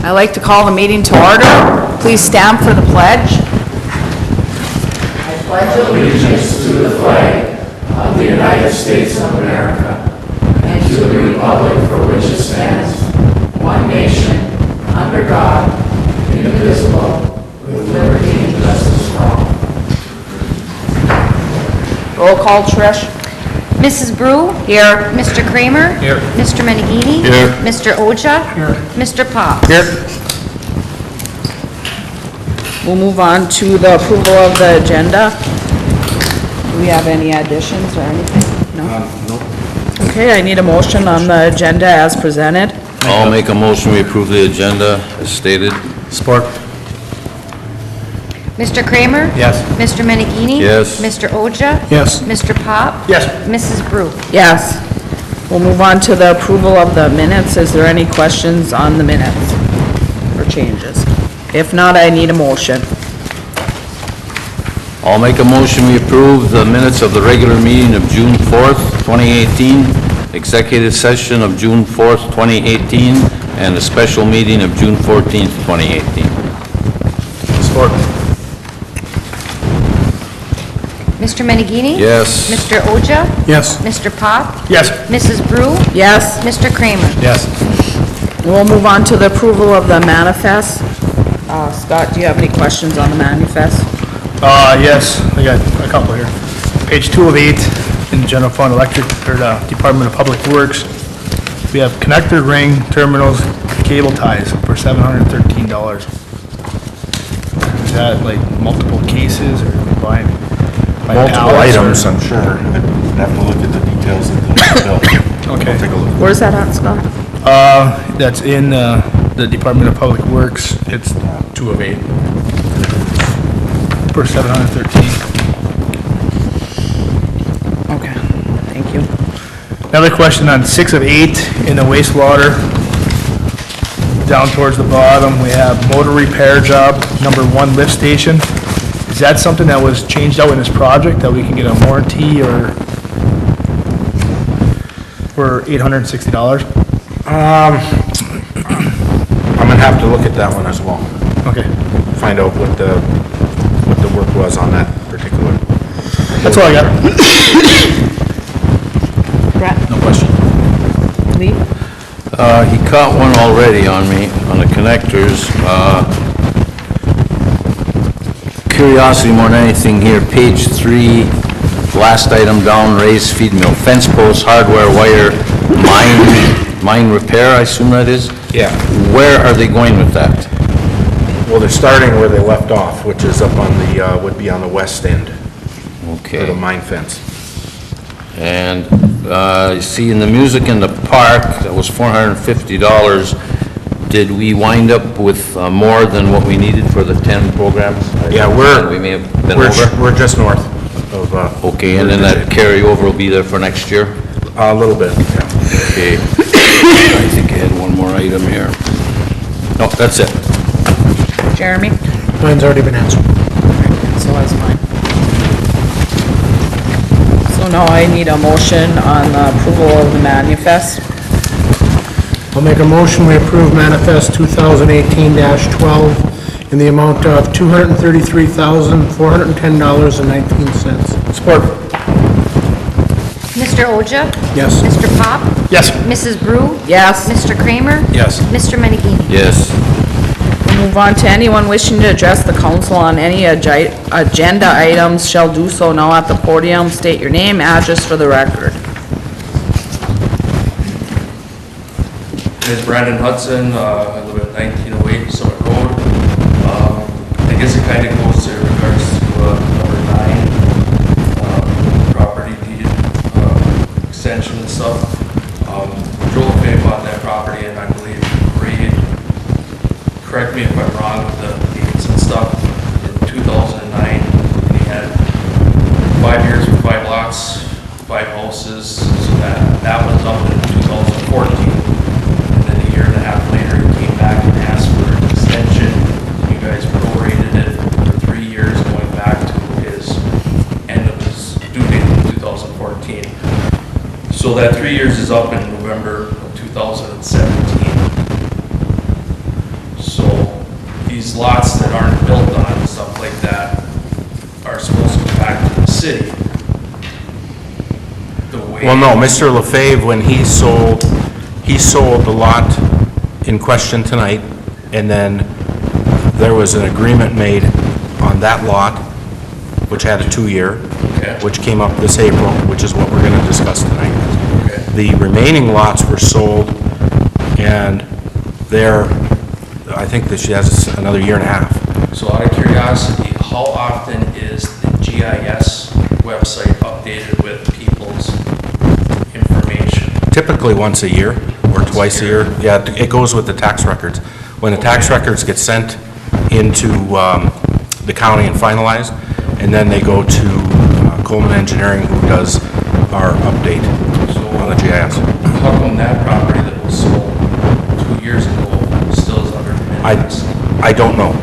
I'd like to call the meeting to order. Please stand for the pledge. I pledge allegiance to the flag of the United States of America and to the republic for which it stands, one nation, under God, indivisible, with liberty and justice for all. Roll call, Trish. Mrs. Brew? Here. Mr. Kramer? Here. Mr. Meneghini? Here. Mr. Oja? Here. Mr. Pop? Here. We'll move on to the approval of the agenda. Do we have any additions or anything? No? Okay, I need a motion on the agenda as presented. I'll make a motion, we approve the agenda as stated. Support. Mr. Kramer? Yes. Mr. Meneghini? Yes. Mr. Oja? Yes. Mr. Pop? Yes. Mrs. Brew? Yes. We'll move on to the approval of the minutes. Is there any questions on the minutes or changes? If not, I need a motion. I'll make a motion, we approve the minutes of the regular meeting of June 4th, 2018, executive session of June 4th, 2018, and the special meeting of June 14th, 2018. Support. Mr. Meneghini? Yes. Mr. Oja? Yes. Mr. Pop? Yes. Mrs. Brew? Yes. Mr. Kramer? Yes. We'll move on to the approval of the manifest. Scott, do you have any questions on the manifest? Yes, I got a couple here. Page 2 of 8 in the general fund electric, or the Department of Public Works. We have connector ring terminals, cable ties for $713. Is that like multiple cases or by Multiple pallets, items, or? I'm sure. I'd have to look at the details of the bill. Okay. I'll take a look. Where's that at, Scott? That's in the Department of Public Works. It's 2 of 8 for $713. Okay, thank you. Another question on 6 of 8 in the wastewater. Down towards the bottom, we have motor repair job, number 1 lift station. Is that something that was changed out in this project, that we can get a warranty or for $860? I'm gonna have to look at that one as well. Okay, Find out what the work was on that particular. that's all I got. Brett? No question. Lee? He caught one already on me, on the connectors. Curiosity more than anything here, page 3, last item down, raised feed mill, fence posts, hardware, wire, mine repair, I assume that is? Yeah. Where are they going with that? Well, they're starting where they left off, which is up on the, would be on the west end, or the Okay. mine fence. And, you see in the music in the park, that was $450. Did we wind up with more than what we needed for the 10 programs? Yeah, We may have been over. we're just north of, Okay, and then that carryover will be there for next year? a little bit, yeah. Okay. I think I had one more item here. No, that's it. Jeremy? Mine's already been answered. So is mine. So now I need a motion on the approval of the manifest. I'll make a motion, we approve manifest 2018-12 in the amount of $233,410.19. Support. Mr. Oja? Yes. Mr. Pop? Yes. Mrs. Brew? Yes. Mr. Kramer? Yes. Mr. Meneghini? Yes. We'll move on to anyone wishing to address the council on any agenda items shall do so now at the podium. State your name, address for the record. My name is Brandon Hudson. I live at 1908 Summit Road. I guess it kind of goes in regards to number 9, property deed extension and stuff. Joel Fay bought that property, and I believe Reed, correct me if I'm wrong with the deeds and stuff, in 2009, and he had 5 years for 5 lots, 5 houses, so that was up in 2014. A year and a half later, he came back and asked for an extension. You guys prorated it for 3 years, going back to his end of his due date in 2014. So that 3 years is up in November of 2017. these lots that aren't built on and stuff like that are supposed to go back to the city. The way. Well, no, Mr. LaFave, when he sold the lot in question tonight, and then there was an agreement made on that lot, which had a 2-year, Okay. which came up this April, which is what we're going to discuss tonight. Okay. The remaining lots were sold, and I think that she has another year and a half. So out of curiosity, how often is the GIS website updated with people's information? Typically once a year, or twice a year. Yeah, it goes with the tax records. When the tax records get sent into the county and finalized, and then they go to Coleman Engineering, who does our update on the GIS. How come that property that was sold 2 years ago still is under minutes? I don't know.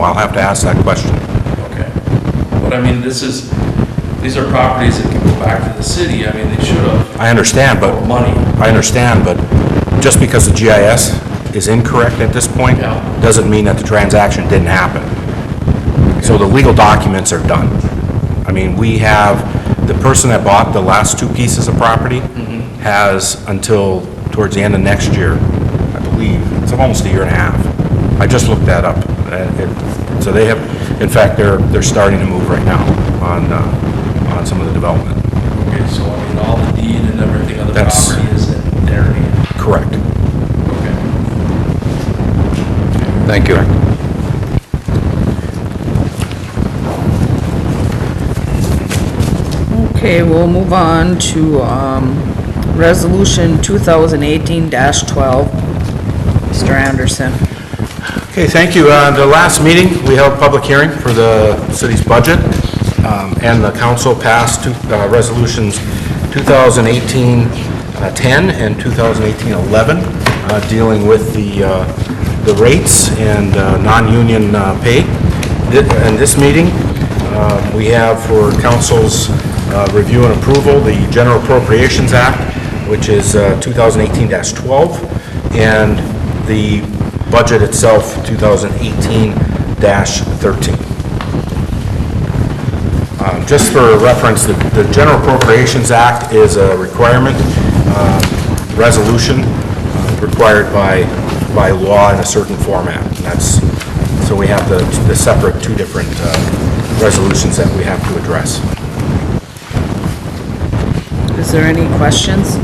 I'll have to ask that question. Okay. But I mean, these are properties that can go back to the city. I mean, they should have. I understand, but... Money. I understand, but just because the GIS is incorrect at this point, Yeah. doesn't mean that the transaction didn't happen. So the legal documents are done. I mean, we have, the person that bought the last 2 pieces of property has until towards the end of next year, I believe, it's almost a year and a half. I just looked that up. So they have, in fact, they're starting to move right now on some of the development. Okay, so I mean, all the deed and everything of the That's- property is in their name. Correct. Okay. Thank you. Okay, we'll move on to, Resolution 2018-12. Mr. Anderson. Okay, thank you. The last meeting, we held a public hearing for the city's budget, and the council passed resolutions 2018-10 and 2018-11, dealing with the rates and non-union pay. In this meeting, we have for council's review and approval the General Appropriations Act, which is 2018-12, and the budget itself, 2018-13. Just for reference, the General Appropriations Act is a requirement, resolution required by law in a certain format. And that's, so we have the separate 2 different resolutions that we have to address. Is there any questions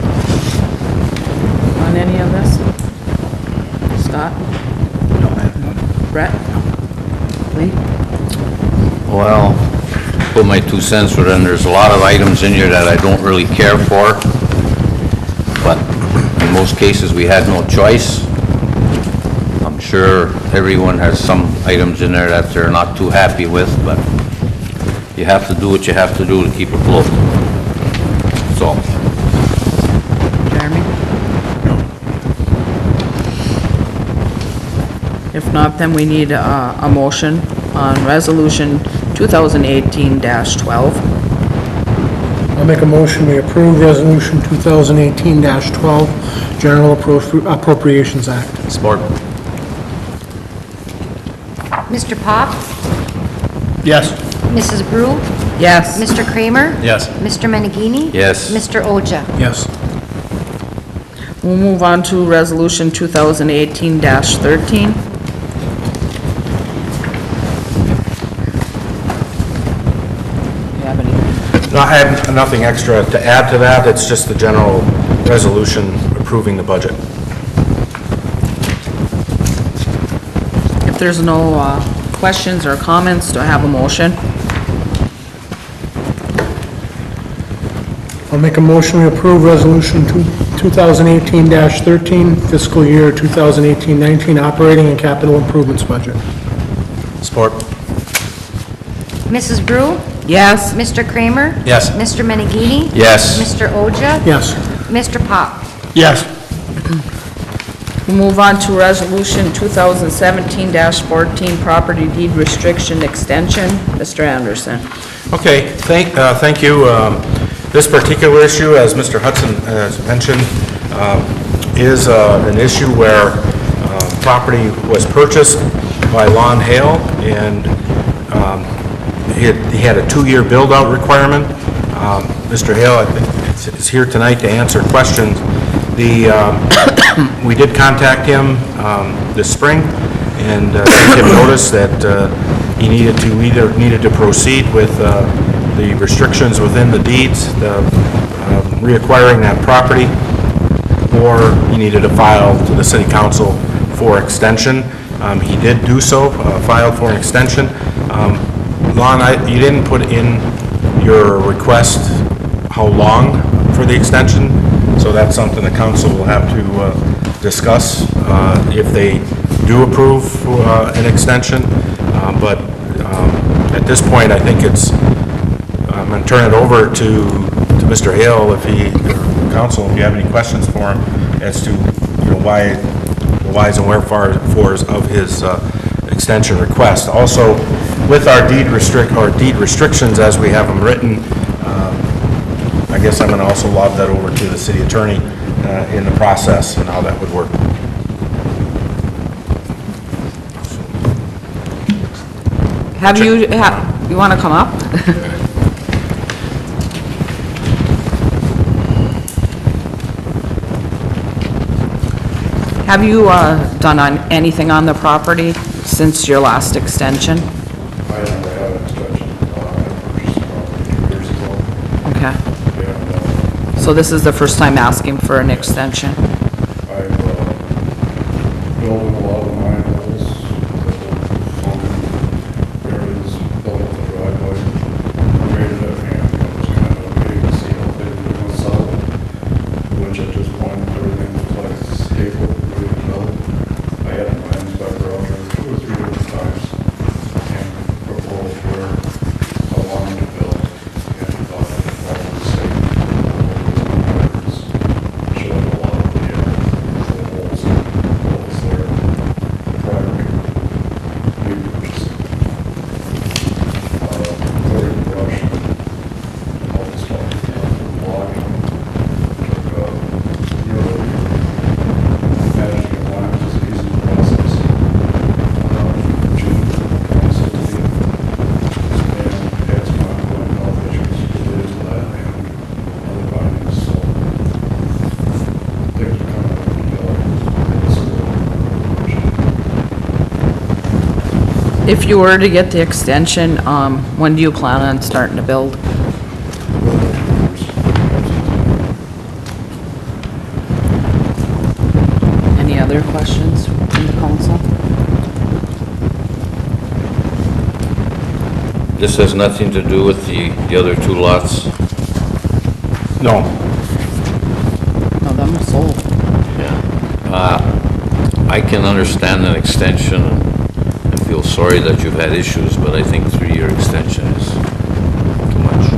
on any of this? Scott? No, I have none. Brett? Lee? Well, put my 2 cents for them. There's a lot of items in here that I don't really care for, but in most cases, we had no choice. I'm sure everyone has some items in there that they're not too happy with, but you have to do what you have to do to keep afloat. So, Jeremy? If not, then we need a motion on Resolution 2018-12. I'll make a motion, we approve Resolution 2018-12, General Appropriations Act. Support. Mr. Pop? Yes. Mrs. Brew? Yes. Mr. Kramer? Yes. Mr. Menegini? yes. Mr. Oja? Yes. We'll move on to Resolution 2018-13. Do you have anything? No, I have nothing extra to add to that. It's just the general resolution approving the budget. If there's no questions or comments, do I have a motion? I'll make a motion, we approve Resolution 2018-13, fiscal year 2018-19 operating and capital improvements budget. Support. Mrs. Brew? Yes. Mr. Kramer? Yes. Mr. Menegini? Yes. Mr. Oja? Yes. Mr. Pop? Yes. We'll move on to Resolution 2017-14, property deed restriction extension. Mr. Anderson. Okay, thank you. This particular issue, as Mr. Hudson has mentioned, is an issue where property was purchased by Lon Hale, and he had a 2-year build-out requirement. Mr. Hale, I think, is here tonight to answer questions. We did contact him this spring and gave him notice that he needed to proceed with the restrictions within the deeds, reacquiring that property, or he needed to file to the city council for extension. He did do so, filed for an extension. Lon, you didn't put in your request how long for the extension, so that's something the council will have to discuss if they do approve an extension. But at this point, I think I'm going to turn it over to Mr. Hale, or council, if you have any questions for him as to why, the whys and wherefores of his extension request. Also, with our deed restrictions as we have them written, I guess I'm going to also lob that over to the city attorney in the process and how that would work. You want to come up? Have you done anything on the property since your last extension? I never had an extension. I purchased the property 2 years ago. Okay. And So this is the first time asking for an extension? I've built a lot of mine holes. Areas built up the driveway. I rated it and it was kind of okay to see how big it was sell. Which at this point, everything was like stable, ready to build. I had my inspector out there 2 or 3 different times and proposed where I wanted to build. And thought that all was safe. Showed a lot of the holes there prior to me purchasing. Clearing brush, all the stuff, logging, took managing a line was an easy process. June 2016, and had some ongoing health issues related to that and other findings, so things are kind of If you were to get the extension, when do you plan on starting to build? Any other questions from the council? This has nothing to do with the other 2 lots? No. No, them are sold. I can understand an extension and feel sorry that you've had issues, but I think 3-year extension is too much.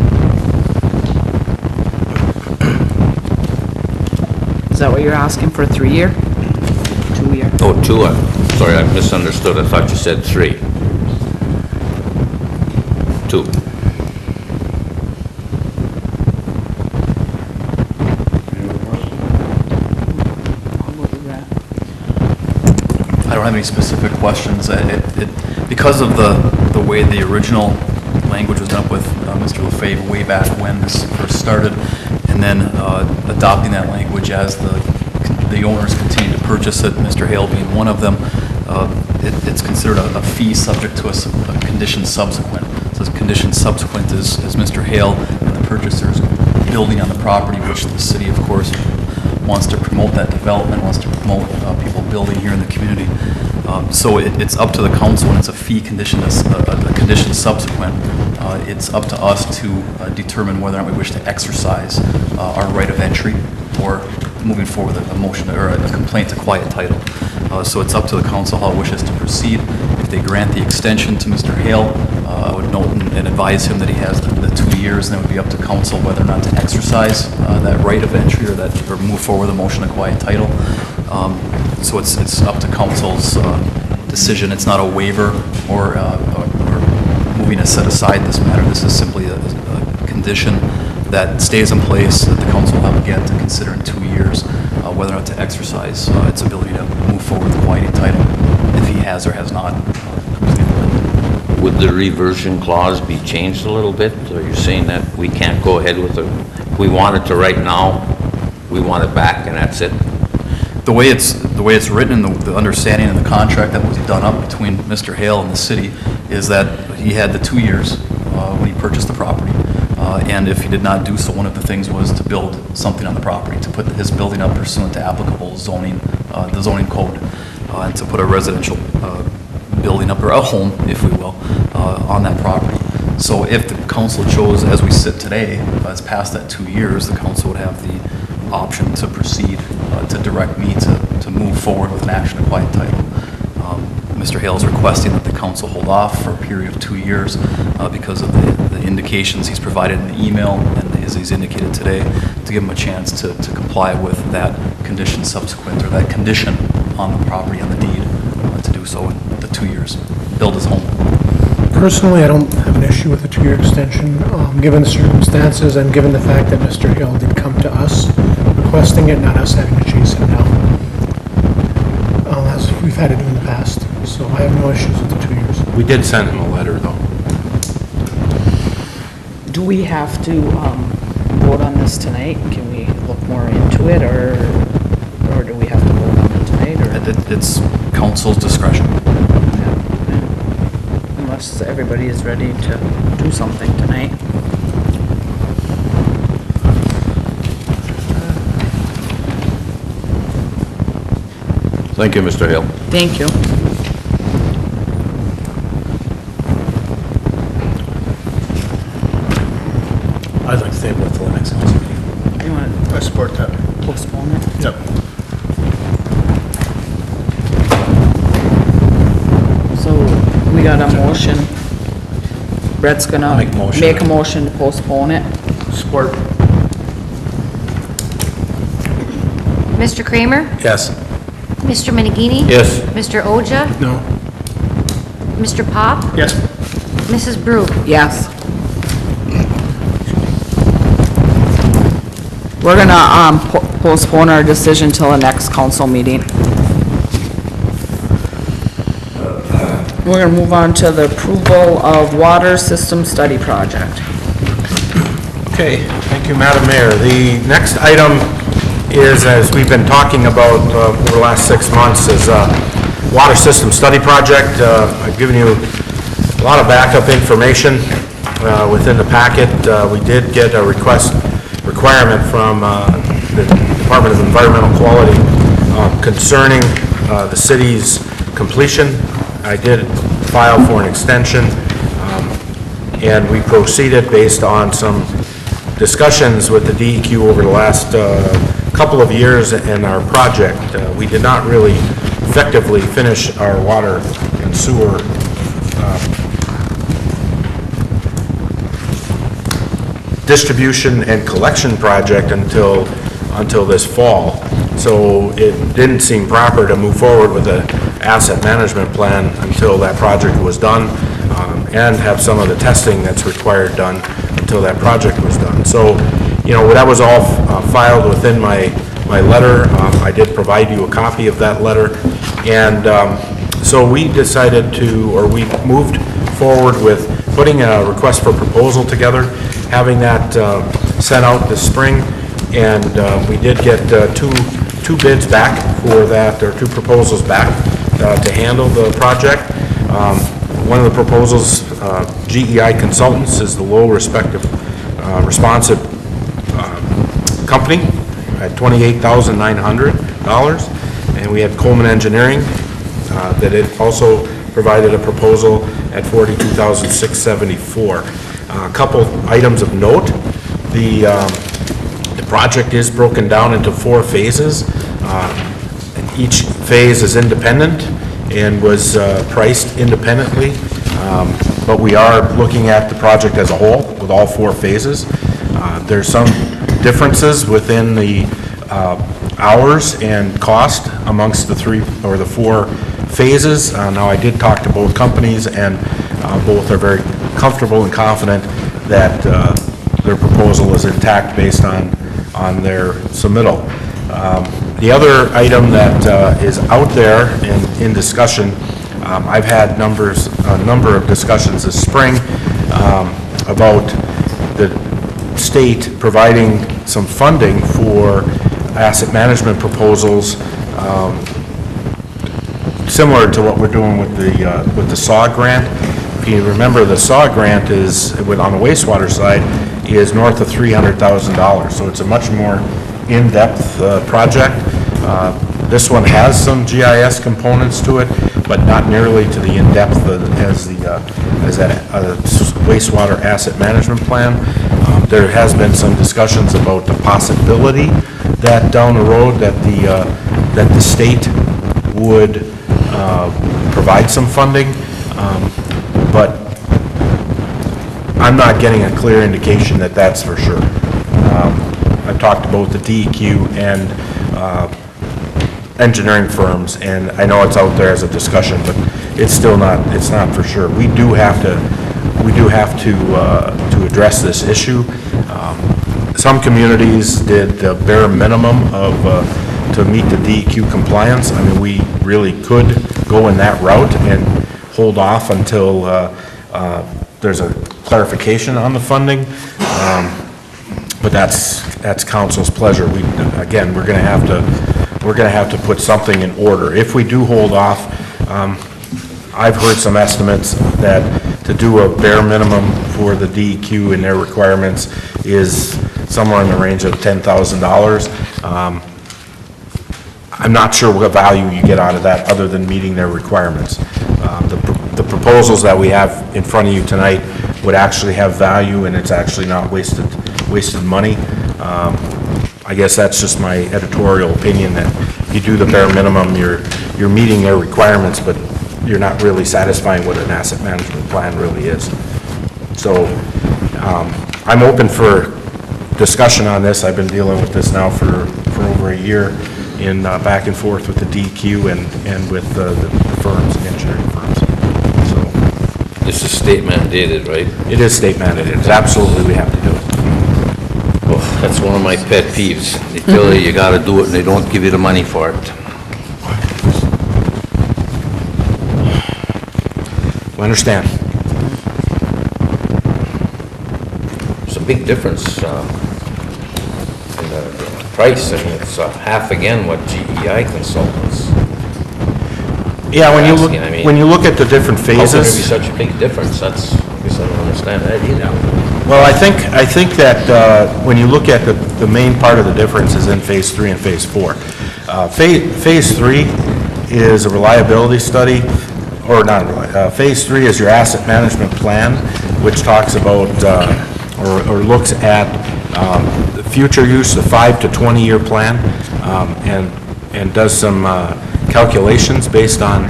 Is that what you're asking for, 3-year? 2-year? Oh, 2, sorry, I misunderstood. I thought you said 3. 2. I don't have any specific questions. Because of the way the original language was done up with Mr. LaFave way back when this first started, and then adopting that language as the owners continue to purchase it, Mr. Hale being one of them, it's considered a fee subject to a condition subsequent. So the condition subsequent is Mr. Hale and the purchasers building on the property, which the city, of course, wants to promote that development, wants to promote people building here in the community. So it's up to the council when it's a fee condition, a condition subsequent. It's up to us to determine whether or not we wish to exercise our right of entry or moving forward with a motion or a complaint to quiet title. So it's up to the council how it wishes to proceed. If they grant the extension to Mr. Hale, I would note and advise him that he has the 2 years, and it would be up to council whether or not to exercise that right of entry or move forward with a motion to quiet title. So it's up to council's decision. It's not a waiver or moving to set aside this matter. This is simply a condition that stays in place that the council will have again to consider in 2 years whether or not to exercise its ability to move forward with the quieting title, if he has or has not completed it. Would the reversion clause be changed a little bit? Are you saying that we can't go ahead with it? If we want it to right now, we want it back and that's it? The way it's written, the understanding in the contract that was done up between Mr. Hale and the city is that he had the 2 years when he purchased the property. And if he did not do so, one of the things was to build something on the property, to put his building up pursuant to applicable zoning, the zoning code, and to put a residential building up, or a home, if we will, on that property. So if the council chose, as we sit today, as past that 2 years, the council would have the option to proceed, to direct me to move forward with an action to quiet title. Mr. Hale is requesting that the council hold off for a period of 2 years because of the indications he's provided in the email and as he's indicated today, to give him a chance to comply with that condition subsequent, or that condition on the property, on the deed, to do so in the 2 years, build his home. Personally, I don't have an issue with the 2-year extension, given the circumstances and given the fact that Mr. Hill did come to us requesting it, not us having to chase him down, as we've had to do in the past. So I have no issues with the 2 years. We did send him a letter, though. Do we have to vote on this tonight? Can we look more into it, or do we have to vote on it tonight? Or? It's council's discretion. Unless everybody is ready to do something tonight. Thank you, Mr. Hale. Thank you. I'd like to table it till the next council meeting. You want I support that. to postpone it? Yep. So we got a motion. Brett's gonna I'll make a motion. make a motion to postpone it. Support. Mr. Kramer? Yes. Mr. Menegini? Yes. Mr. Oja? No. Mr. Pop? Yes. Mrs. Brew? Yes. We're gonna postpone our decision till the next council meeting. We're gonna move on to the approval of water system study project. Okay, thank you, Madam Mayor. The next item is, as we've been talking about over the last 6 months, is a water system study project. I've given you a lot of backup information within the packet. We did get a requirement from the Department of Environmental Quality concerning the city's completion. I did file for an extension, and we proceeded based on some discussions with the DEQ over the last couple of years in our project. We did not really effectively finish our water and sewer distribution and collection project until this fall. So it didn't seem proper to move forward with an asset management plan until that project was done, and have some of the testing that's required done until that project was done. So, you know, that was all filed within my letter. I did provide you a copy of that letter. And so we decided we moved forward with putting a request for proposal together, having that sent out this spring, and we did get two bids back for that, or 2 proposals back to handle the project. One of the proposals, GEI Consultants, is the low responsive company at $28,900, and we had Coleman Engineering that it also provided a proposal at $42,674. A couple items of note: the project is broken down into 4 phases. Each phase is independent and was priced independently, but we are looking at the project as a whole with all 4 phases. There's some differences within the hours and cost amongst the 3 or the 4 phases. Now, I did talk to both companies, and both are very comfortable and confident that their proposal is intact based on their submittal. The other item that is out there in discussion, I've had a number of discussions this spring about the state providing some funding for asset management proposals, similar to what we're doing with the SAW grant. If you remember, the SAW grant is, on the wastewater side, is north of $300,000, so it's a much more in-depth project. This one has some GIS components to it, but not nearly to the in-depth as that wastewater asset management plan. There has been some discussions about the possibility that down the road that the state would provide some funding, but I'm not getting a clear indication that that's for sure. I've talked to both the DEQ and engineering firms, and I know it's out there as a discussion, but it's not for sure. We do have to address this issue. Some communities did the bare minimum to meet the DEQ compliance. I mean, we really could go in that route and hold off until there's a clarification on the funding, but that's council's pleasure. Again, we're going to have to put something in order. If we do hold off, I've heard some estimates that to do a bare minimum for the DEQ and their requirements is somewhere in the range of $10,000. I'm not sure what value you get out of that other than meeting their requirements. The proposals that we have in front of you tonight would actually have value, and it's actually not wasted money. I guess that's just my editorial opinion, that if you do the bare minimum, you're meeting their requirements, but you're not really satisfying what an asset management plan really is. So I'm open for discussion on this. I've been dealing with this now for over a year in back and forth with the DEQ and with the firms, the engineering firms. So This is state mandated, right? it is state mandated. It's absolutely, we have to do it. Oh, that's one of my pet peeves. They tell you gotta do it and they don't give you the money for it. I understand. There's a big difference in the price. I mean, it's half again what GEI consultants. Yeah, asking. I mean, when you look at the different How can there be phases. such a big difference? I guess I don't understand that either. Well, I think that when you look at the main part of the difference is in Phase 3 and Phase 4. Phase 3 is a reliability study, or not, Phase 3 is your asset management plan, which talks about, or looks at the future use, the 5 to 20-year plan, and does some calculations based on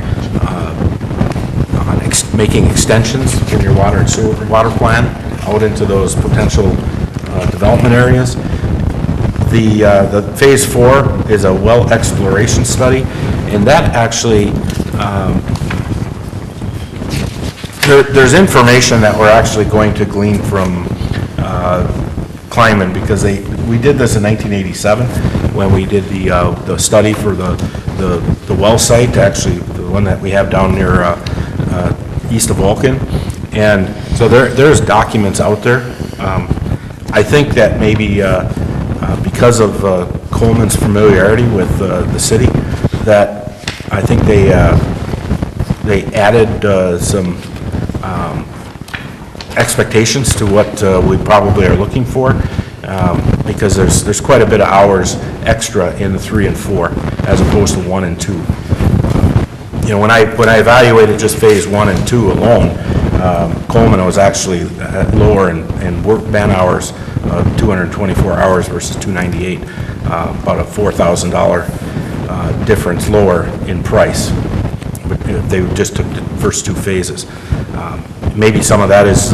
making extensions in your water and sewer water plan out into those potential development areas. The Phase 4 is a well exploration study, and that actually, there's information that we're actually going to glean from Kleiman, because we did this in 1987 when we did the study for the well site, actually the one that we have down near east of Vulcan. And so there's documents out there. I think that maybe because of Coleman's familiarity with the city, that I think they added some expectations to what we probably are looking for, because there's quite a bit of hours extra in the 3 and 4 as opposed to 1 and 2. You know, when I evaluated just Phase 1 and 2 alone, Coleman was actually lower in work man hours, 224 hours versus 298, about a $4,000 difference lower in price. But they just took the first 2 phases. Maybe some of that is,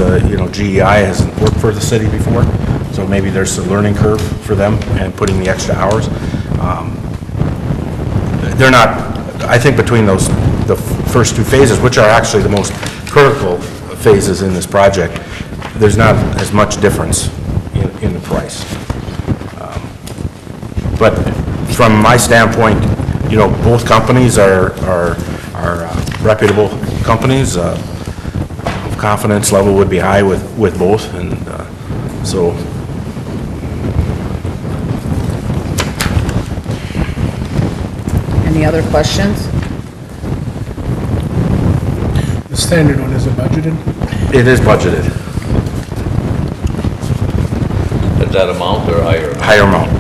GEI hasn't worked for the city before, so maybe there's a learning curve for them and putting the extra hours. They're not, I think between the first 2 phases, which are actually the most critical phases in this project, there's not as much difference in the price. But from my standpoint, you know, both companies are reputable companies. Confidence level would be high with both, and so. Any other questions? The standard one, is it budgeted? It is budgeted, Is that amount or higher? higher amount.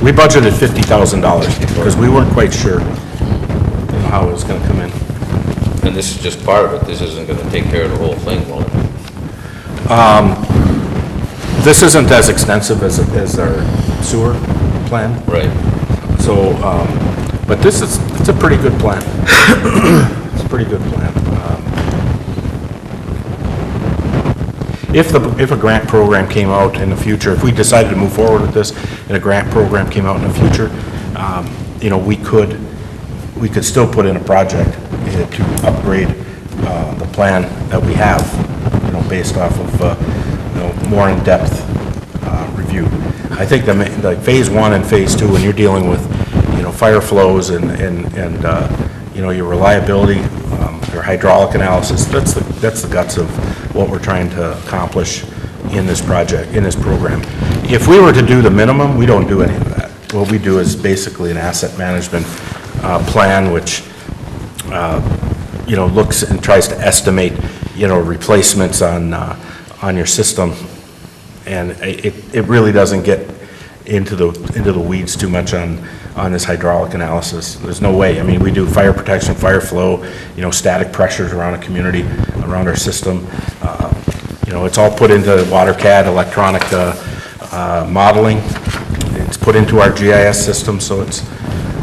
We budgeted $50,000 because we weren't quite sure, you know, how it was gonna come in. And this is just part of it, this isn't gonna take care of the whole thing, will it? This isn't as extensive as our sewer plan, Right. so, but it's a pretty good plan. It's a pretty good plan. If a grant program came out in the future, if we decided to move forward with this, and a grant program came out in the future, you know, we could still put in a project to upgrade the plan that we have, you know, based off of, you know, more in-depth review. I think the phase 1 and phase 2, when you're dealing with, you know, fire flows and you know, your reliability, your hydraulic analysis, that's the guts of what we're trying to accomplish in this project, in this program. If we were to do the minimum, we don't do any of that. What we do is basically an asset management plan, which you know, looks and tries to estimate, you know, replacements on your system, and it really doesn't get into the weeds too much on this hydraulic analysis. There's no way. I mean, we do fire protection, fire flow, you know, static pressures around a community, around our system. You know, it's all put into WaterCAD electronic modeling. It's put into our GIS system, so it's,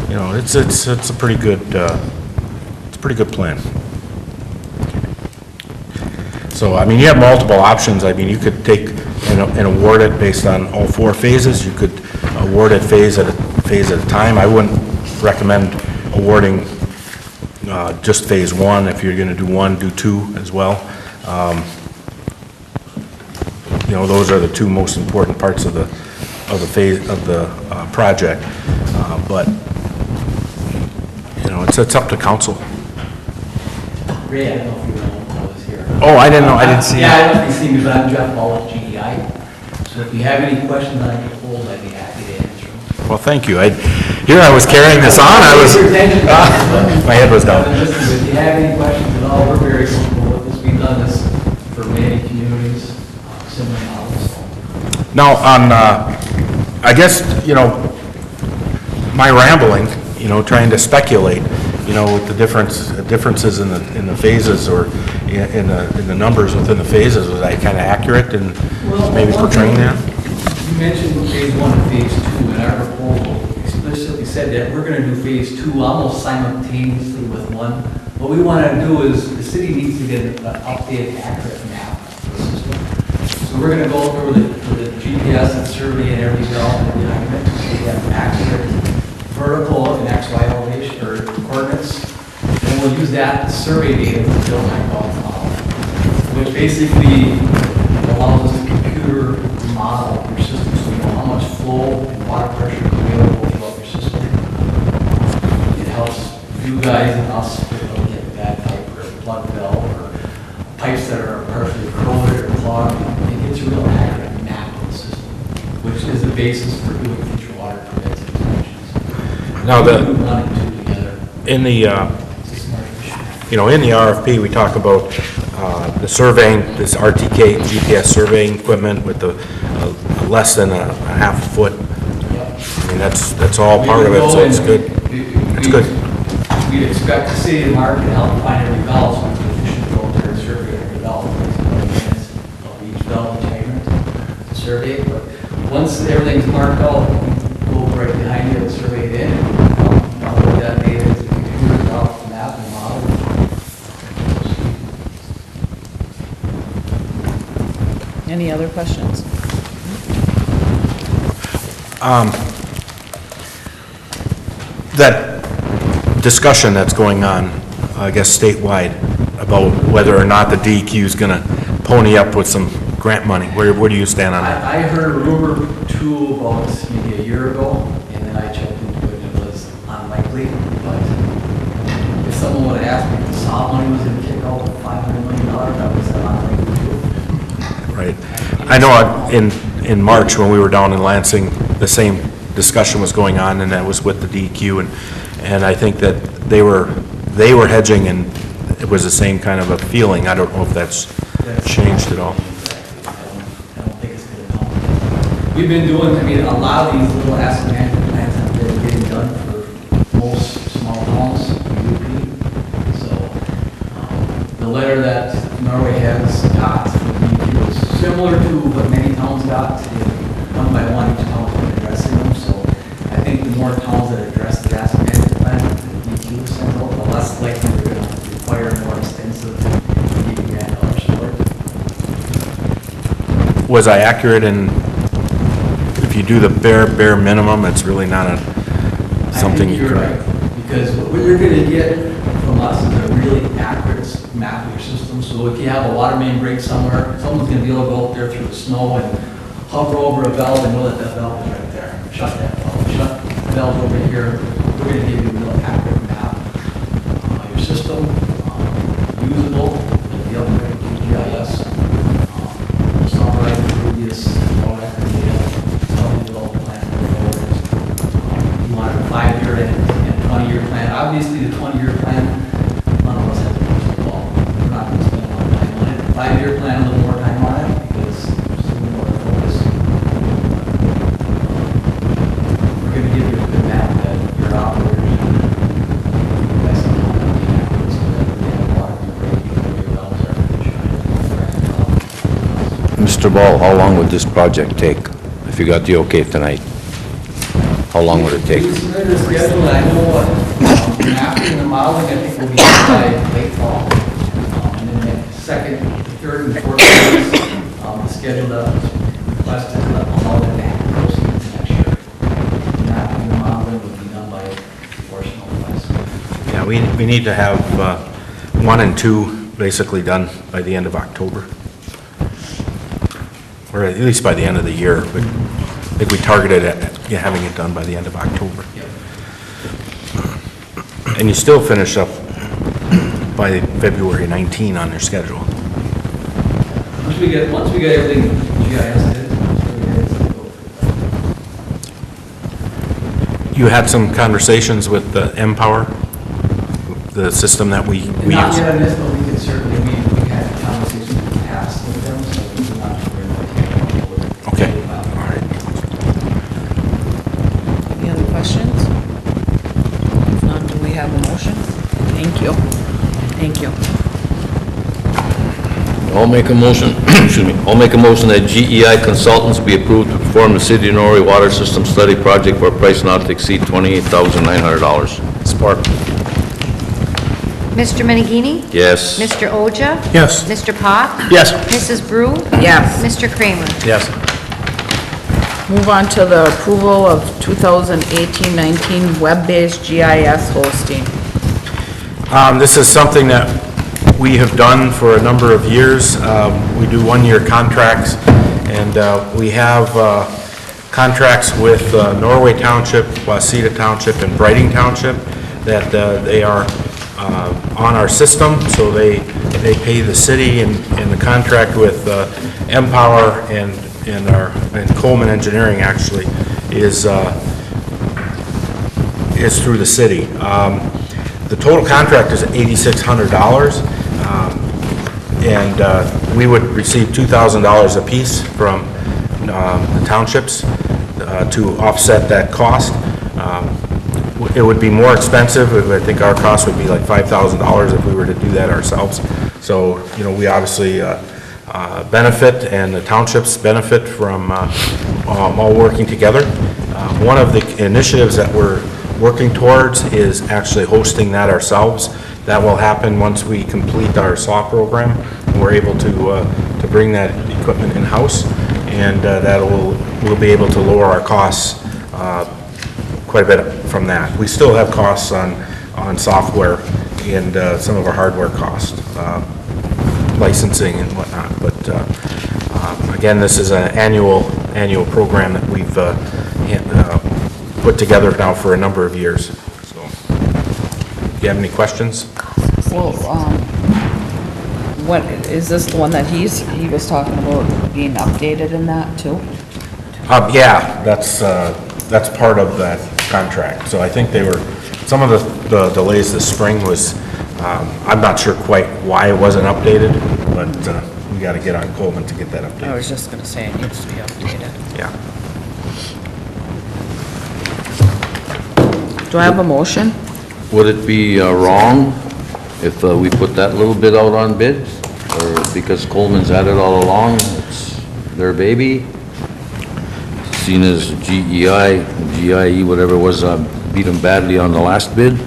you know, it's a pretty good plan. So, I mean, you have multiple options. I mean, you could take and award it based on all 4 phases. You could award it phase at a time. I wouldn't recommend awarding just phase 1. If you're going to do 1, do 2 as well. You know, those are the 2 most important parts of the phase of the project. But you know, it's up to council. Ray, I don't know if you know this here. Oh, I didn't know. I didn't see. Yeah, I don't know if you've seen me, but I'm Jeff Ball with GEI. So if you have any questions I can hold, I'd be happy to answer them. Well, thank you. Here I was carrying this on. I was. My head was down. Listen, if you have any questions at all, we're very comfortable with this. We've done this for many communities, similar models. Now, on, I guess, you know, my rambling, you know, trying to speculate, you know, with the differences in the phases or in the numbers within the phases, was that kind of accurate and maybe portraying that? You mentioned phase 1 and phase 2, and our proposal explicitly said that we're going to do phase 2 almost simultaneously with 1. What we want to do is, the city needs to get an updated, accurate map of the system. So we're going to go through the GPS and survey and everything else behind it, so we have accurate vertical and XY elevation or coordinates. And we'll use that survey data to build a hydraulic model, which basically allows us to computer model your system, so you know how much flow and water pressure is available throughout your system. It helps you guys and us to look at bad pipe or plug valve or pipes that are partially corroded or clogged. It gets a real accurate map of the system, which is the basis for doing future water permits and connections. Now, We want to do together. in the, It's a smart mission. you know, in the RFP, we talk about the surveying, this RTK GPS surveying equipment with the less than a half foot. Yep. I mean, that's all part of it, so it's good. It's good. We'd expect the city to mark and help find every valve, so we should go there and survey every valve. It's 20 minutes of each valve hydrant to survey, but once everything's marked out, we'll go right behind you and survey it in. I'll put that data into the computer, drop the map and model. Any other questions? That discussion that's going on, I guess statewide, about whether or not the DEQ is going to pony up with some grant money, where do you stand on that? I heard a rumor too about maybe a year ago, and then I checked into it, and likely, but if someone would have asked me if the SAW money was gonna kick out $500 million, I would say I'm likely to do it. Right. I know in March, when we were down in Lansing, the same discussion was going on, and that was with the DEQ, and I think that they were hedging, and it was the same kind of a feeling. I don't know if that's changed at all. I don't think it's gonna come. We've been doing, I mean, a lot of these little asset management plans have been getting done for most small towns, UP. So, the letter that Norway has got from the DEQ is similar to what many towns got, one by one, each town's been addressing them, so I think the more towns that address the asset management plan that the DEQ sends out, the less likely they're gonna require more extensive grant dollars for it. Was I accurate in, if you do the bare minimum, it's really not something I you think can... you're right, because what you're gonna get from us is a really accurate map of your system, so if you have a water main break somewhere, someone's gonna be able to go up there through the snow and hover over a valve and know that that valve is right there. Shut that valve, shut the valve over here. We're gonna give you a real accurate map of your system, usable, the upgrade to GIS, summarize the previous all record data, tell you all the plan going forward. You want a 5-year and 20-year plan. Obviously, the 20-year plan, none of us has a crystal ball. We're not gonna spend a lot of time on it. 5-year plan, a little more time on it, because there's a little more focus. We're gonna give you a good map that your operators can invest in, so that we have water to break, your wells are Mr. Ball, how long would this project take, if you got the okay tonight? How long would it take? We submitted a schedule, and I know what, mapping and modeling, I think will be done by late fall. And then the second, third, and fourth phase, the schedule that was requested, all the back proceeds next year. Mapping and modeling will be done by portion of the last. Yeah, we need to have 1 and 2 basically done by the end of October. Or at least by the end of the year, but I think we targeted at having it done by the end of October. Yep. And you still finish up by February 19 on your schedule. Once we get everything GIS did, You had some conversations with the Empower, the system that we use? not yet on this, but we can certainly, we had conversations in the past with them, so we're not sure. Okay, all right. Any other questions? If not, do we have a motion? Thank you. Thank you. I'll make a motion, excuse me, I'll make a motion that GEI Consultants be approved to perform the City of Norway Water System Study Project for a price not to exceed $28,900. Support. Mr. Menegini? Yes. Mr. Oja? Yes. Mr. Pop? Yes. Mrs. Brew? Yes. Mr. Kramer? Yes. Move on to the approval of 2018-19 web-based GIS hosting. This is something that we have done for a number of years. We do one-year contracts, and we have contracts with Norway Township, Waseda Township, and Brighting Township that they are on our system, so they pay the city, and the contract with Empower and Coleman Engineering actually is through the city. The total contract is $8,600, and we would receive $2,000 apiece from the townships to offset that cost. It would be more expensive. I think our cost would be like $5,000 if we were to do that ourselves. So, you know, we obviously benefit, and the townships benefit from all working together. One of the initiatives that we're working towards is actually hosting that ourselves. That will happen once we complete our SAW program. We're able to bring that equipment in-house, and we'll be able to lower our costs quite a bit from that. We still have costs on software and some of our hardware costs, licensing and whatnot. But again, this is an annual program that we've put together now for a number of years. So. you have any questions? Well, what, is this the one that he was talking about being updated in that too? Yeah, that's part of that contract. So I think some of the delays this spring was, I'm not sure quite why it wasn't updated, but we got to get on Coleman to get that I updated. was just gonna say it needs to be updated. Yeah. Do I have a motion? Would it be wrong if we put that little bit out on bid? Or because Coleman's had it all along, it's their baby? Seen as GIE, whatever it was, beat them badly on the last bid?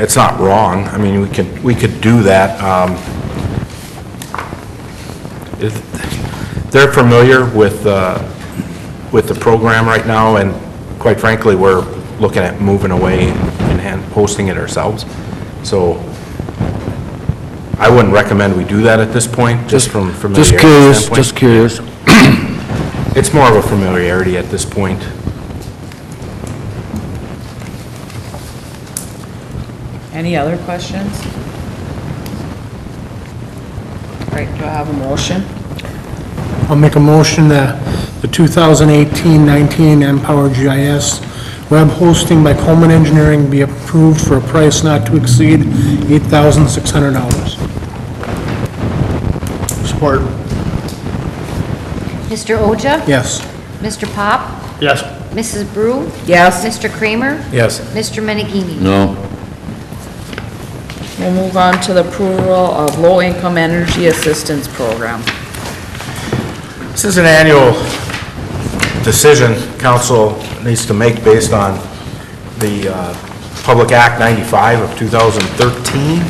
It's not wrong. I mean, we could do that. They're familiar with the program right now, and quite frankly, we're looking at moving away and hosting it ourselves. So I wouldn't recommend we do that at this point, just from familiarity standpoint. Just curious. It's more of a familiarity at this point. Any other questions? All right, do I have a motion? I'll make a motion that the 2018-19 Empower GIS web hosting by Coleman Engineering be approved for a price not to exceed $8,600. Support. Mr. Oja? Yes. Mr. Pop? Yes. Mrs. Brew? Yes. Mr. Kramer? Yes. Mr. Menegini? No. We'll move on to the approval of low-income energy assistance program. This is an annual decision council needs to make based on the Public Act 95 of 2013.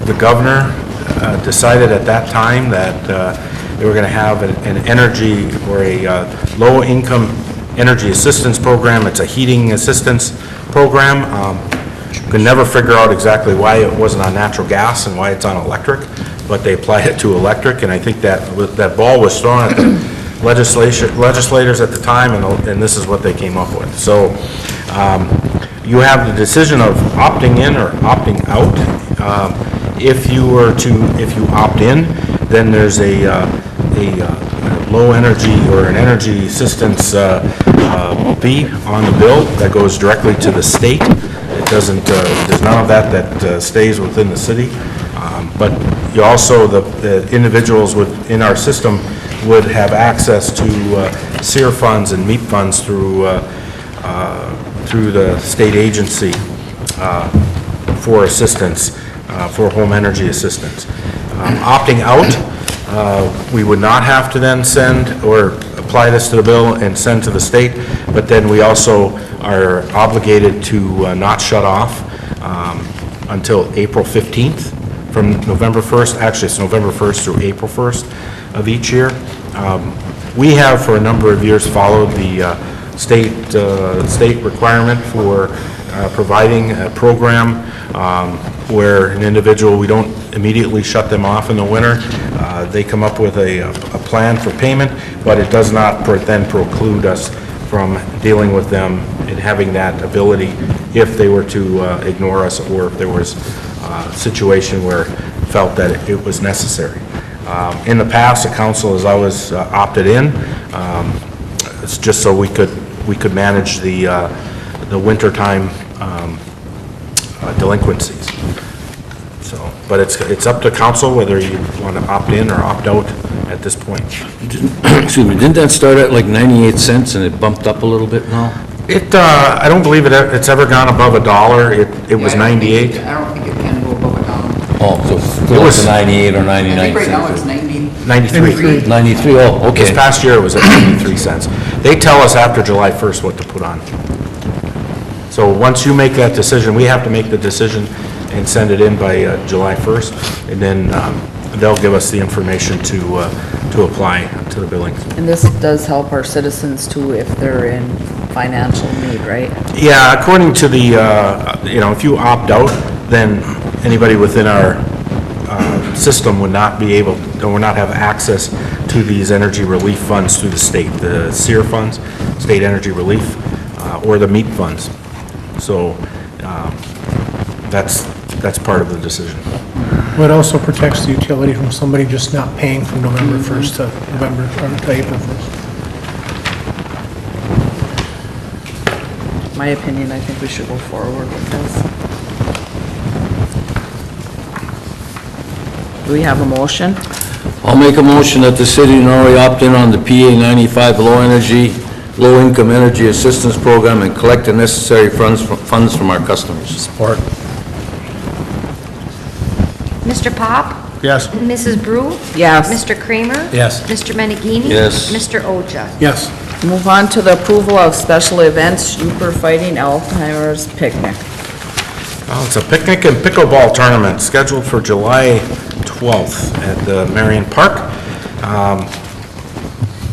The governor decided at that time that they were going to have an energy or a low-income energy assistance program. It's a heating assistance program. Could never figure out exactly why it wasn't on natural gas and why it's on electric, but they applied it to electric, and I think that ball was thrown at the legislators at the time, and this is what they came up with. So you have the decision of opting in or opting out. If you opt in, then there's a low energy or an energy assistance fee on the bill that goes directly to the state. It doesn't, there's none of that stays within the city. But you also, the individuals in our system would have access to SEER funds and MEEP funds through the state agency for assistance, for home energy assistance. Opting out, we would not have to then send or apply this to the bill and send to the state, but then we also are obligated to not shut off until April 15th from November 1st. Actually, it's November 1st through April 1st of each year. We have for a number of years followed the state requirement for providing a program where an individual, we don't immediately shut them off in the winter. They come up with a plan for payment, but it does not then preclude us from dealing with them and having that ability if they were to ignore us, or if there was a situation where felt that it was necessary. In the past, the council has always opted in. It's just so we could manage the wintertime delinquencies. So, but it's up to council whether you want to opt in or opt out at this point. Excuse me, didn't that start at like 98 cents and it bumped up a little bit now? I don't believe it's ever gone above $1. It was 98. I don't think it can go above $1. Oh, so still was it's 98 or 99 I think right now cents? it's 90. 93. 93, oh, okay. This past year it was at 93 cents. They tell us after July 1st what to put on. So once you make that decision, we have to make the decision and send it in by July 1st, and then they'll give us the information to apply to the billing. And this does help our citizens too if they're in financial need, right? Yeah, according to the, if you opt out, then anybody within our system would not be able, or would not have access to these energy relief funds through the state, the SEER funds, State Energy Relief, or the MEAP funds. So that's part of the decision. It also protects the utility from somebody just not paying from November 1st to November, or to April 1st. My opinion, I think we should go forward with this. Do we have a motion? I'll make a motion that the city of Norway opt in on the PA 95 low-income energy assistance program and collect the necessary funds from our customers. Support. Mr. Pop? Yes. Mrs. Brew? Yes. Mr. Kramer? Yes. Mr. Menigini? Yes. Mr. Oja? Yes. Move on to the approval of special events, Super Fighting Alzheimer's Picnic. Well, it's a picnic and pickleball tournament scheduled for July 12th at the Marion Park.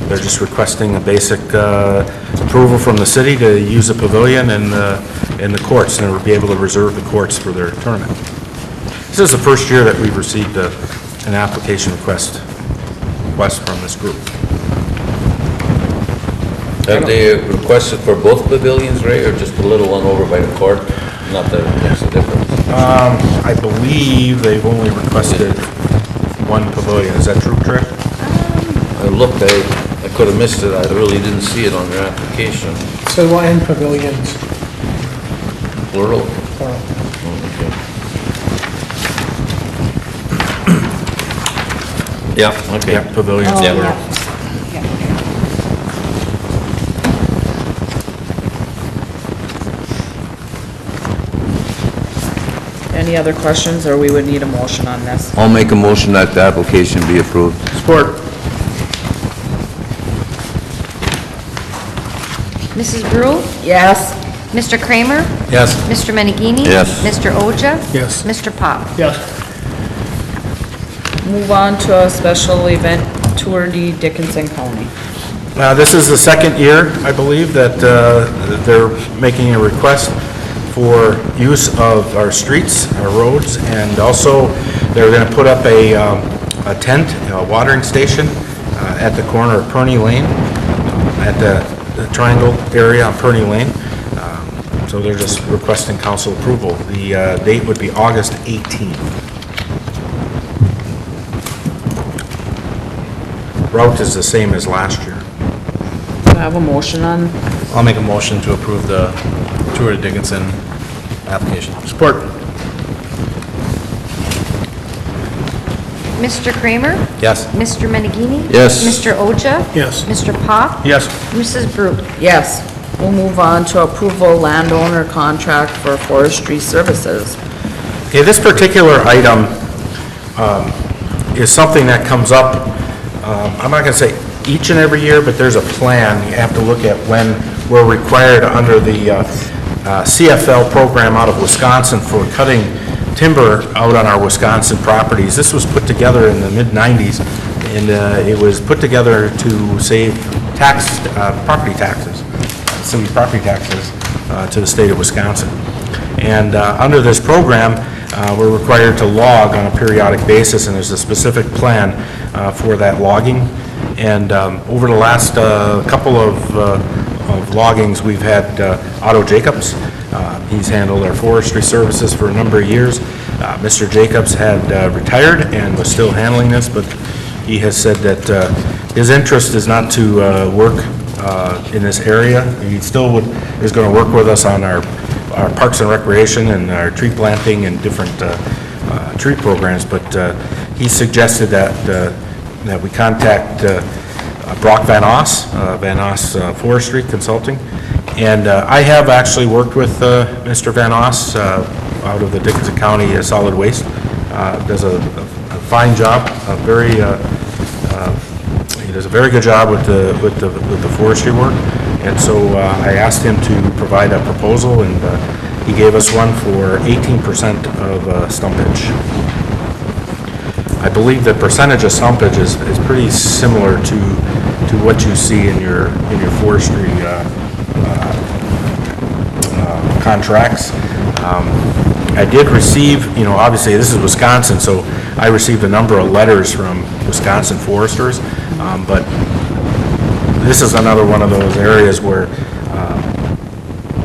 They're just requesting a basic approval from the city to use a pavilion and the courts, and we'll be able to reserve the courts for their tournament. This is the first year that we've received an application request from this group. Have they requested for both pavilions, Ray, or just the little one over by the court? Not that it makes a difference. I believe they've only requested one pavilion. Is that true, Trick? I looked, I could have missed it, I really didn't see it on their application. So what in pavilions? Plural? Plural. Yeah, okay. Yeah, pavilions. Yeah. Any other questions, or we would need a motion on this? I'll make a motion that the application be approved. Support. Mrs. Brew? Yes. Mr. Kramer? Yes. Mr. Menigini? Yes. Mr. Oja? Yes. Mr. Pop? Yes. Move on to a special event, Tour de Dickinson County. This is the second year, I believe, that they're making a request for use of our streets, our roads, and also they're going to put up a tent, a watering station at the corner of Perney Lane, at the triangle area on Perney Lane. So they're just requesting council approval. The date would be August 18th. Route is the same as last year. Do I have a motion on? I'll make a motion to approve the Tour de Dickinson application. Support. Mr. Kramer? Yes. Mr. Menigini? Yes. Mr. Oja? Yes. Mr. Pop? Yes. Mrs. Brew? Yes. We'll move on to approval landowner contract for forestry services. Okay, this particular item is something that comes up, I'm not going to say each and every year, but there's a plan. You have to look at when we're required under the CFL program out of Wisconsin for cutting timber out on our Wisconsin properties. This was put together in the mid-90s, and it was put together to save property taxes, city property taxes to the state of Wisconsin. And under this program, we're required to log on a periodic basis, and there's a specific plan for that logging. And over the last couple of loggings, we've had Otto Jacobs. He's handled our forestry services for a number of years. Mr. Jacobs had retired and was still handling this, but he has said that his interest is not to work in this area. He still is going to work with us on our parks and recreation and our tree planting and different tree programs, but he suggested that we contact Brock Van Oss, Forestry Consulting. And I have actually worked with Mr. Van Oss out of the Dickinson County Solid Waste. Does a fine job, he does a very good job with the forestry work. And so I asked him to provide a proposal, and he gave us one for 18% of stumpage. I believe the percentage of stumpage is pretty similar to what you see in your forestry contracts. I did receive, obviously this is Wisconsin, so I received a number of letters from Wisconsin foresters But this is another one of those areas where,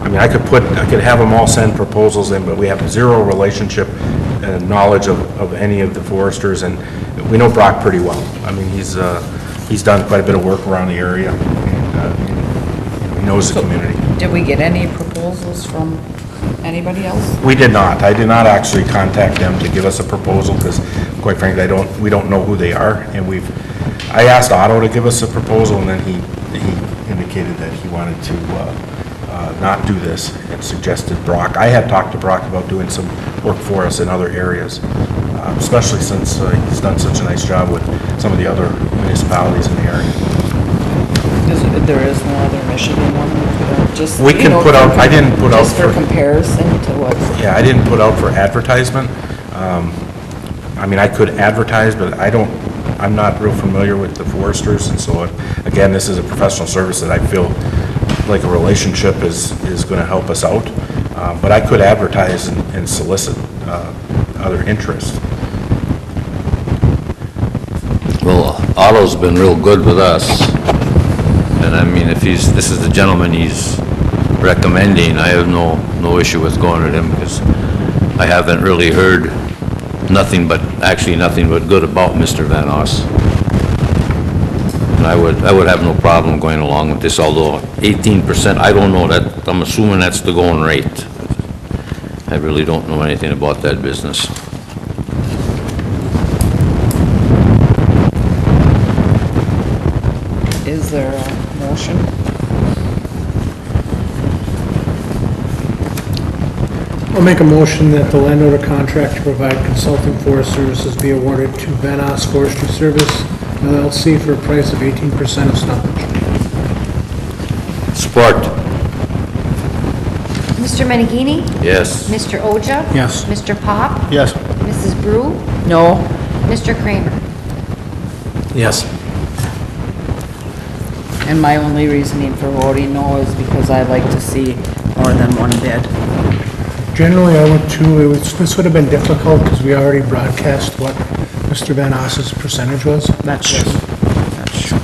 I mean, I could have them all send proposals in, but we have zero relationship and knowledge of any of the foresters, and we know Brock pretty well. I mean, he's done quite a bit of work around the area, and he knows the community. Did we get any proposals from anybody else? We did not. I did not actually contact them to give us a proposal, because quite frankly, we don't know who they are, and I asked Otto to give us a proposal, and then he indicated that he wanted to not do this and suggested Brock. I had talked to Brock about doing some work for us in other areas, especially since he's done such a nice job with some of the other municipalities in the area. There is no other Michigan one we could have just... We can put out, I didn't put out just for comparison to what... Yeah, I didn't put out for advertisement. I mean, I could advertise, but I'm not real familiar with the foresters, and so, again, this is a professional service that I feel like a relationship is going to help us out. But I could advertise and solicit other interest. Well, Otto's been real good with us, and I mean, if this is the gentleman he's recommending, I have no issue with going with him, because I haven't really heard nothing but good about Mr. Van Oss. And I would have no problem going along with this, although 18%, I don't know that, I'm assuming that's the going rate. I really don't know anything about that business. Is there a motion? I'll make a motion that the landowner contract to provide consulting forest services be awarded to Van Oss Forestry Service LLC for a price of 18% of stumpage. Support. Mr. Menegini? Yes. Mr. Oja? Yes. Mr. Pop? Yes. Mrs. Brew? No. Mr. Kramer? Yes. And my only reasoning for voting no is because I like to see more than one bid. Generally, I would too. This would have been difficult because we already broadcast what Mr. Van Oss's percentage was. That's true. That's true.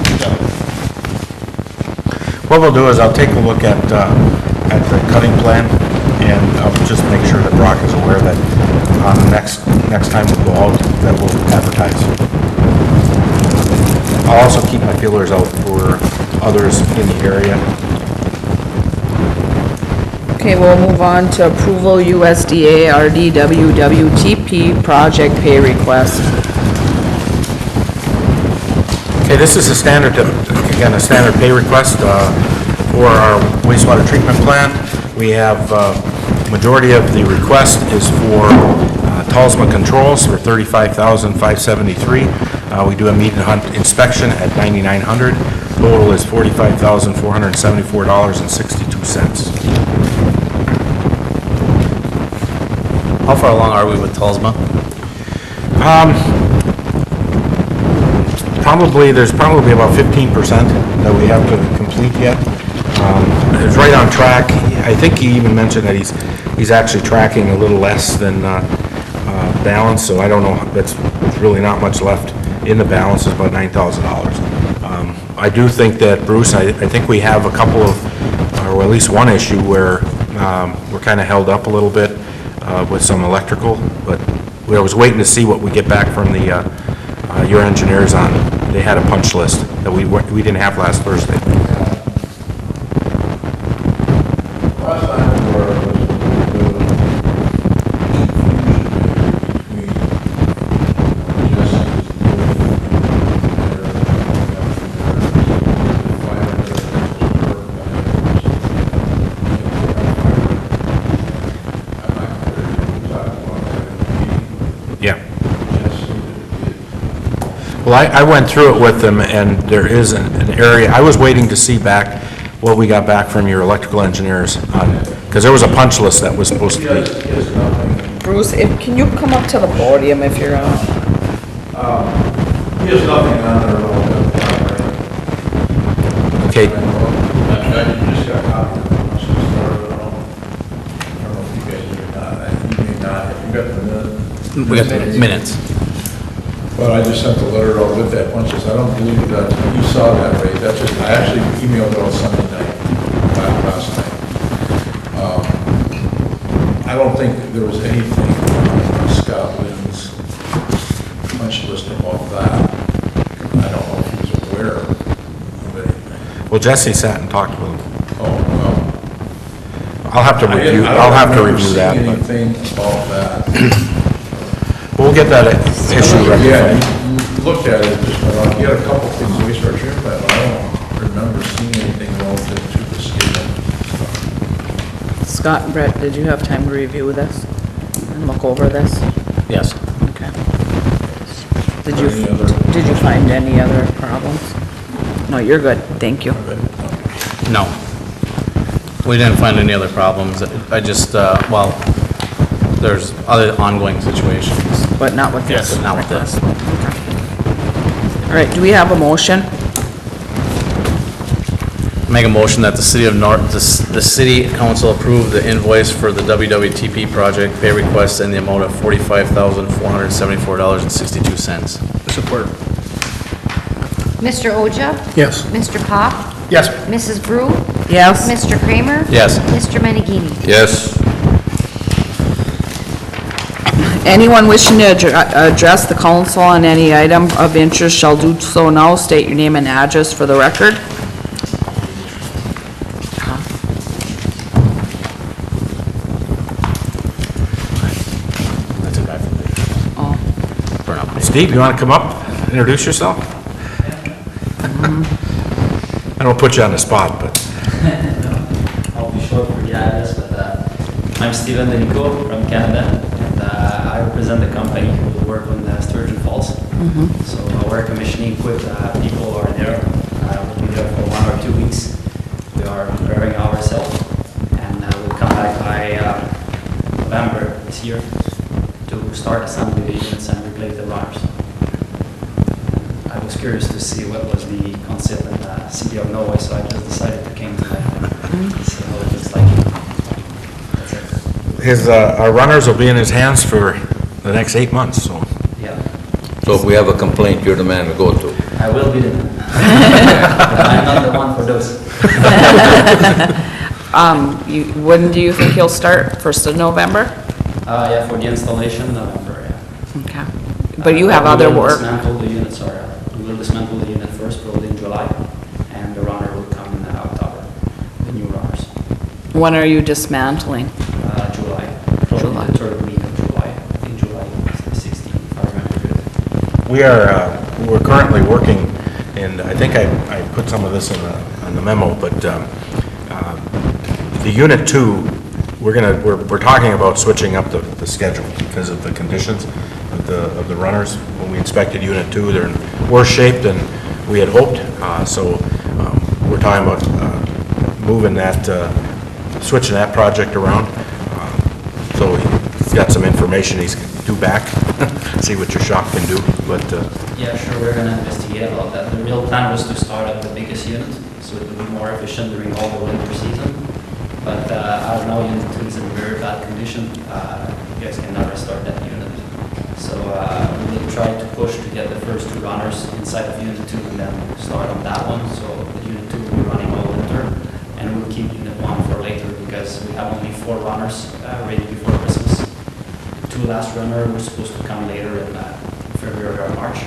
What we'll do is I'll take a look at the cutting plan, and I'll just make sure that Brock is aware that the next time we go out, that we'll advertise. I'll also keep my feelers out for others in the area. Okay, we'll move on to approval USDA RDWWTP project pay request. Okay, this is a standard pay request for our wastewater treatment plant. We have, majority of the request is for Talsma Controls for $35,573. We do a meat and hunt inspection at $9,900. Total is $45,474.62. How far along are we with Talsma? There's probably about 15% that we have to complete yet. It's right on track. I think he even mentioned that he's actually tracking a little less than balance, so I don't know, that's really not much left in the balance. It's about $9,000. I do think that, Bruce, I think we have a couple of, or at least one issue where we're kind of held up a little bit with some electrical, but I was waiting to see what we get back from your engineers on. They had a punch list that we didn't have last Thursday. Last time we were, Well, I went through it with them, and there is an area, I was waiting to see back what we got back from your electrical engineers, because there was a punch list that was supposed to be. Bruce, can you come up to the podium if you're on? he has nothing on there at all. Okay, You just got a copy of it, must have started it all. I don't know if you guys did or not, you may not, have you got the minute? We got the minutes. But I just sent the letter out with that punches. I don't believe that, you saw that, right? That's just, I actually emailed it on Sunday night, last night. I don't think there was anything on Scott Lynn's punch list about that. I don't know if he was aware of anything. Well, Jesse sat and talked with him. Oh, well. I'll have to review, I'll have to review that. I don't remember but- seeing anything about that. We'll get that issue Yeah, rectified. you looked at it, just went on, he had a couple things wastewater treatment plant, but I don't remember seeing anything relative to the schedule. Scott and Brett, did you have time to review this and look over this? Yes. Okay. Any other- Did you find any other problems? No, you're good, thank you. No. We didn't find any other problems. I just, well, there's other ongoing situations, But not with this? but not with this. All right, do we have a motion? Make a motion that the city council approve the invoice for the WWTP project pay request in the amount of $45,474.62. Support. Mr. Oja? Yes. Mr. Pop? Yes. Mrs. Brew? Yes? Mr. Kramer? Yes. Mr. Menegini? Yes. Anyone wishing to address the council on any item of interest shall do so now. State your name and address for the record. That's a guy from there. Oh, For an update. Steve, you want to come up, introduce yourself? I don't put you on the spot, but I'll be short for the address, but I'm Steven Denico from Canada, and I represent the company who work on the Sturgeon Falls. So our commissioning with people who are there. We'll be there for 1 or 2 weeks. We are preparing ourselves, and we'll come back by November this year to start assembling the units and replace the runners. I was curious to see what was the concept in the city of Norway, so I just decided to came tonight and see how it looks like. That's it. our runners will be in his hands for the next 8 months, so. Yeah, So if we have a complaint, you're the man to go to. I will be there. I'm not the one for those. when do you think you'll start? 1st of November? Yeah, for the installation, November, yeah. Okay. But you have We other will work? dismantle the units, or we will dismantle the unit first, probably in July, and the runner will come in October, the new runners. When are you dismantling? July, July. probably the third week of July. I think July 16th, if I remember good. We're currently working, and I think I put some of this in the memo, but the Unit 2, we're talking about switching up the schedule because of the conditions of the runners. When we inspected Unit 2, they're in worse shape than we had hoped, so we're talking about moving that, switching that project around. So he's got some information he's due back, see what your shop can do, but Yeah, sure, we're gonna investigate about that. The real plan was to start at the biggest unit, so it would be more efficient during all the winter season. But I don't know, Unit 2 is in very bad condition. You guys can never start that unit. So we will try to push to get the first 2 runners inside of Unit 2 and then start on that one. So the Unit 2 will be running all winter, and we'll keep Unit 1 for later because we have only 4 runners ready before Christmas. 2 last runners were supposed to come later in February or March.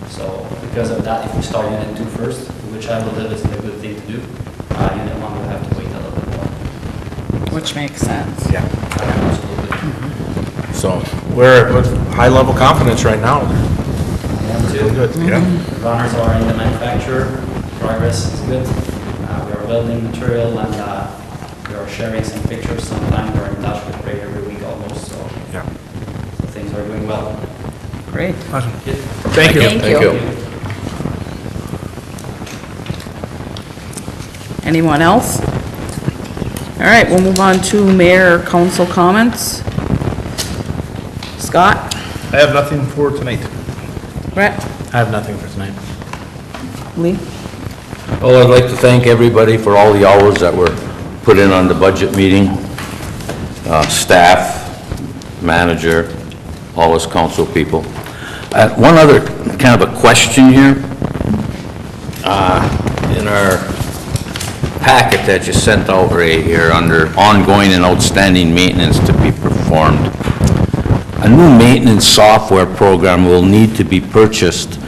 So because of that, if we start Unit 2 first, which I believe is a good thing to do, Unit 1 will have to wait a little bit more. Which makes sense. yeah. Absolutely. So we're with high-level confidence right now. I am too. Good, yeah. The runners are in the manufacture, progress is good. We are building material and we are sharing some pictures. Sometimes we're in touch with Ray every week almost, so Yeah. things are going well. Great. Awesome. Good. Thank you. Thank you. Anyone else? All right, we'll move on to mayor council comments. Scott? I have nothing for tonight. Brett? I have nothing for tonight. Lee? Well, I'd like to thank everybody for all the hours that were put in on the budget meeting. Staff, manager, all us council people. One other kind of a question here. In our packet that you sent out, Ray, here, under ongoing and outstanding maintenance to be performed, a new maintenance software program will need to be purchased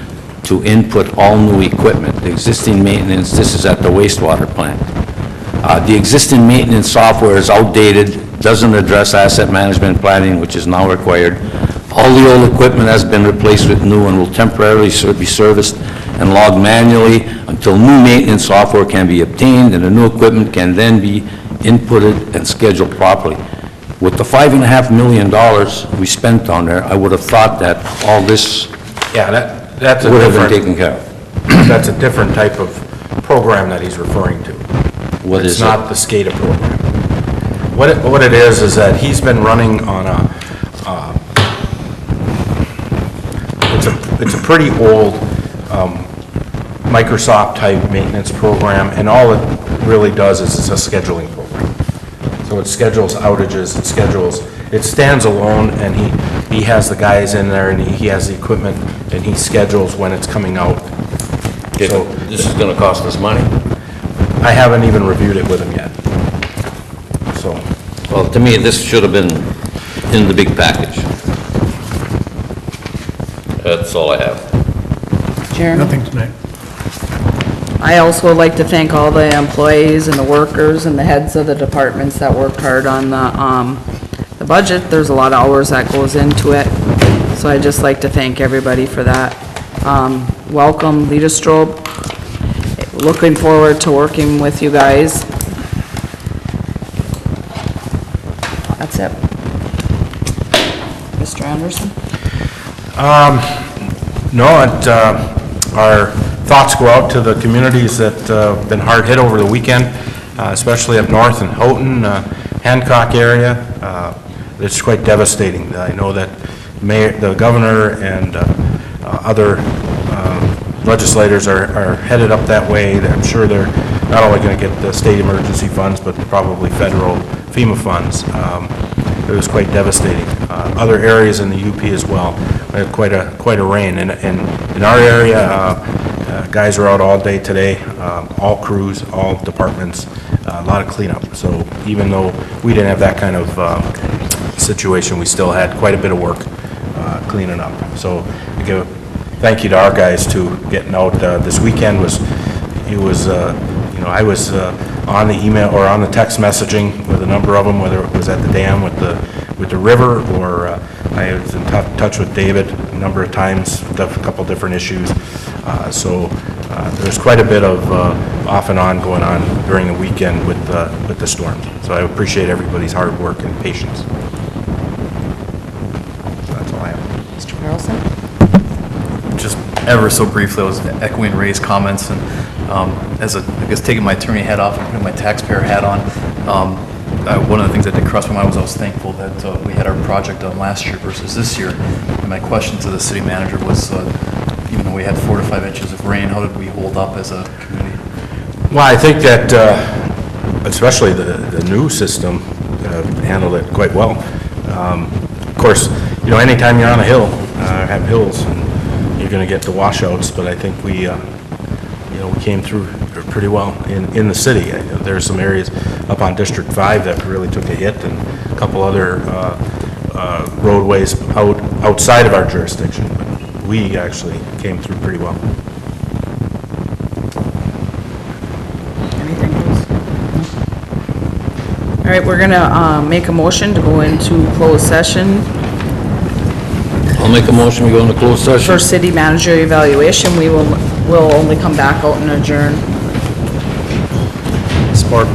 to input all new equipment. The existing maintenance, this is at the wastewater plant. The existing maintenance software is outdated, doesn't address asset management planning, which is now required. All the old equipment has been replaced with new and will temporarily be serviced and logged manually until new maintenance software can be obtained, and the new equipment can then be inputted and scheduled properly. With the $5.5 million we spent on there, I would have thought that all this Yeah, that's a would have been different, taken care of. that's a different type of program that he's referring to. What is It's it? not the SCADA program. What it is that he's been running on it's a pretty old Microsoft-type maintenance program, and all it really does is it's a scheduling program. So it schedules outages, it stands alone, and he has the guys in there, and he has the equipment, and he schedules when it's coming out. So This is gonna cost us money. I haven't even reviewed it with him yet. So, Well, to me, this should have been in the big package. That's all I have. Jeremy? Nothing tonight. I also would like to thank all the employees and the workers and the heads of the departments that worked hard on the budget. There's a lot of hours that goes into it, so I'd just like to thank everybody for that. Welcome, Lita Strobe. Looking forward to working with you guys. That's it. Mr. Anderson? no, our thoughts go out to the communities that have been hard hit over the weekend, especially up north in Houghton, Hancock area. It's quite devastating. I know that the governor and other legislators are headed up that way. I'm sure they're not only going to get the state emergency funds, but probably federal FEMA funds. It was quite devastating. Other areas in the UP as well. We had quite a rain. And in our area, guys are out all day today, all crews, all departments, a lot of cleanup. So even though we didn't have that kind of situation, we still had quite a bit of work cleaning up. So I give thank you to our guys too, getting out. This weekend I was on the email or on the text messaging with a number of them, whether it was at the dam with the river, or I was in touch with David a number of times, a couple different issues. So there's quite a bit of off and on going on during the weekend with the storm. So I appreciate everybody's hard work and patience. So that's all I have. Mr. Carlson? Just ever so briefly, I was echoing Ray's comments, and I guess taking my attorney hat off and putting my taxpayer hat on, one of the things that did cross my mind was I was thankful that we had our project done last year versus this year. And my question to the city manager was, even though we had 4 to 5 inches of rain, how did we hold up as a community? Well, I think that especially the new system handled it quite well. Of course, anytime you're on a hill, have hills, and you're going to get the washouts, but I think we came through pretty well in the city. There's some areas up on District 5 that really took a hit, and a couple other roadways outside of our jurisdiction. But we actually came through pretty well. Anything else? All right, we're gonna make a motion to go into closed session I'll make a motion, we go into closed session. for city manager evaluation. We'll only come back out and adjourn. Support.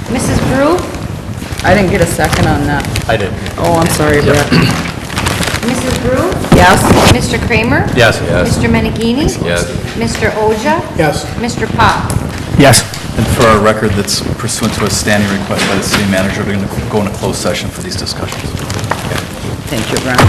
Mrs. Brew? I didn't get a second on that. I did. Oh, I'm sorry, Brett. Mrs. Brew? Yes? Mr. Kramer? Yes. Mr. Menegini? Yes. Mr. Oja? Yes. Mr. Pop? Yes. And for our record, that's pursuant to a standing request by the city manager, we're going to go into closed session for these discussions. Thank you, Brett.